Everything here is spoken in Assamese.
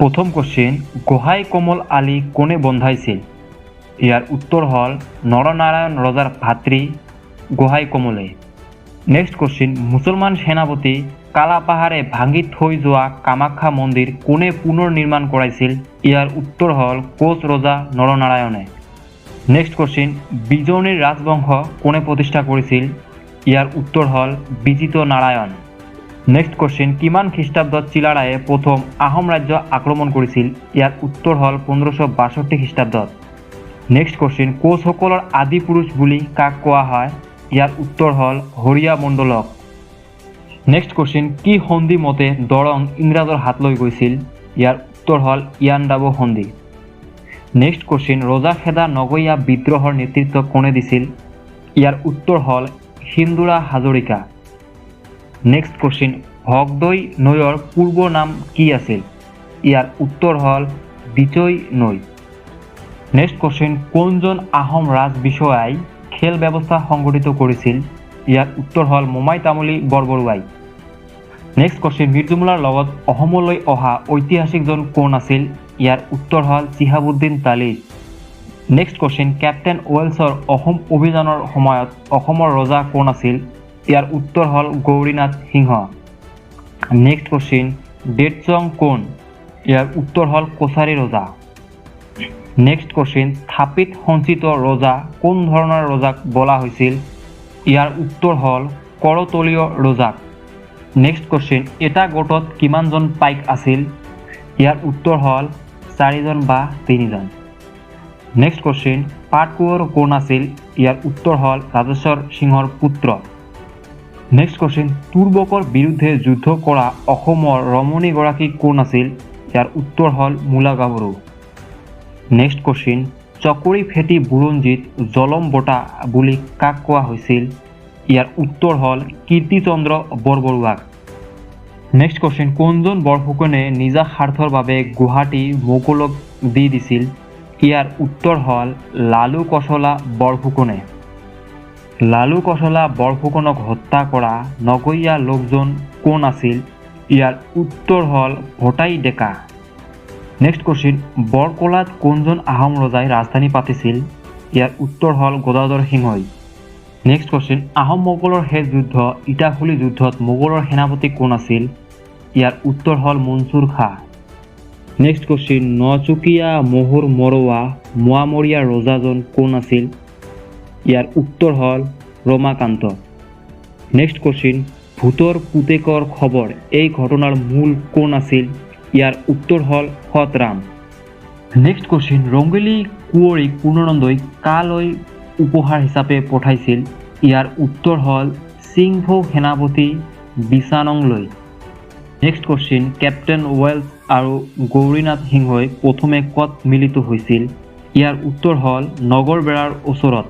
প্ৰথম কোশ্চিন, গোহাই কমল আলী কোনে বন্ধাইছিল? ইয়াৰ উত্তৰ হল নৰনাৰায়ণ ৰজাৰ ভাতৃ গোহাই কমলে। নেক্সট কোশ্চিন, মুছলমান সেনাপতি কালাপাহাৰে ভাঙি থৈ যোৱা কামাখ্যা মন্দিৰ কোনে পুনৰ নিৰ্মাণ কৰাইছিল? ইয়াৰ উত্তৰ হল কোচ ৰজা নৰনাৰায়ণে। নেক্সট কোশ্চিন, বিজনীৰ ৰাজবংশ কোনে প্ৰতিষ্ঠা কৰিছিল? ইয়াৰ উত্তৰ হল বিজিত নাৰায়ণ। নেক্সট কোশ্চিন, কিমান খ্ৰীষ্টাব্দত চিলাৰায়ে প্ৰথম আহোম ৰাজ্য আক্ৰমণ কৰিছিল? ইয়াৰ উত্তৰ হল 1562 খ্ৰীষ্টাব্দত। নেক্সট কোশ্চিন, কোচসকলৰ আদি পুৰুষ বুলি কাক কোৱা হয়? ইয়াৰ উত্তৰ হল হৰিয়া মণ্ডলক। নেক্সট কোশ্চিন, কি সন্ধি মতে দৰং ইংৰাজৰ হাতলৈ গৈছিল? ইয়াৰ উত্তৰ হল ইয়াণ্ডাবু সন্ধি। নেক্সট কোশ্চিন, ৰজাখেদা নগৈয়া বিদ্ৰোহৰ নেতৃত্ব কোনে দিছিল? ইয়াৰ উত্তৰ হল হিন্দুৰা হাজৰিকা। নেক্সট কোশ্চিন, ভগদৈ নৈৰ পূৰ্ব নাম কি আছিল? ইয়াৰ উত্তৰ হল বিজয় নৈ। নেক্সট কোশ্চিন, কোনজন আহোম ৰাজবিষয়াই খেল ব্যৱস্থা সংগঠিত কৰিছিল? ইয়াৰ উত্তৰ হল মোমাই তামুলী বৰবৰুৱাই। নেক্সট কোশ্চিন, মিৰ্জুমলাৰ লগত অসমলৈ অহা ঐতিহাসিকজন কোন আছিল? ইয়াৰ উত্তৰ হল Shihabuddin Talish. Next question, captain ৱেলছৰ অসম অভিযানৰ সময়ত অসমৰ ৰজা কোন আছিল? ইয়াৰ উত্তৰ হল গৌৰীনাথ সিংহ। নেক্সট কোশ্চিন, ডেটচং কোন? ইয়াৰ উত্তৰ হল কছাৰী ৰজা। নেক্সট কোশ্চিন, থাপিত সঞ্চিত ৰজা কোন ধৰণৰ ৰজাক বোলা হৈছিল? ইয়াৰ উত্তৰ হল কৰতলীয় ৰজাক। নেক্সট কোশ্চিন, এটা গোটত কিমানজন পাইক আছিল? ইয়াৰ উত্তৰ হল 4জন বা 3জন। নেক্সট কোশ্চিন, পাটকোঁৱৰ কোন আছিল? ইয়াৰ উত্তৰ হল ৰাজেশ্বৰ সিংহৰ পুত্ৰ। নেক্সট কোশ্চিন, তুৰ্বকৰ বিৰুদ্ধে যুদ্ধ কৰা অসমৰ ৰমণীগৰাকী কোন আছিল? ইয়াৰ উত্তৰ হল মূলা গাভৰু। নেক্সট কোশ্চিন, চকৰি ফেটি বুৰঞ্জীত জলম বঁটা বুলি কাক কোৱা হৈছিল? ইয়াৰ উত্তৰ হল কীৰ্তিচন্দ্ৰ বৰবৰুৱাক। নেক্সট কোশ্চিন, কোনজন বৰফুকনে নিজা স্বাৰ্থৰ বাবে গুৱাহাটী মোগলক দি দিছিল? ইয়াৰ উত্তৰ হল লালু কচলা বৰফুকনে। লালু কচলা বৰফুকনক হত্যা কৰা নগৈয়া লোকজন কোন আছিল? ইয়াৰ উত্তৰ হল ভটাই ডেকা। নেক্সট কোশ্চিন, বৰকলাত কোনজন আহোম ৰজাই ৰাজধানী পাতিছিল? ইয়াৰ উত্তৰ হল গদাধৰ সিংহই। নেক্সট কোশ্চিন, আহোম মোগলৰ শেষ যুদ্ধ ইটাখুলি যুদ্ধত মোগলৰ সেনাপতি কোন আছিল? ইয়াৰ উত্তৰ হল মনচুৰ খাঁ। নেক্সট কোশ্চিন, নচুকীয়া মহুৰ মৰুৱা মোৱামৰীয়া ৰজাজন কোন আছিল? ইয়াৰ উত্তৰ হল ৰমাকান্ত। নেক্সট কোশ্চিন, ভূতৰ পুতেকৰ খবৰ এই ঘটনাৰ মূল কোন আছিল? ইয়াৰ উত্তৰ হল সতৰাম। নেক্সট কোশ্চিন, ৰংগেলী কুঁৱৰীক পূৰ্ণনন্দই কালৈ উপহাৰ হিচাপে পঠাইছিল? ইয়াৰ উত্তৰ হল চিংফৌ সেনাপতি বিছানংলৈ। নেক্সট কোশ্চিন, কেপ্টেইন ৱেলছ আৰু গৌৰীনাথ সিংহই প্ৰথমে ক'ত মিলিত হৈছিল? ইয়াৰ উত্তৰ হল নগৰবেৰাৰ ওচৰত।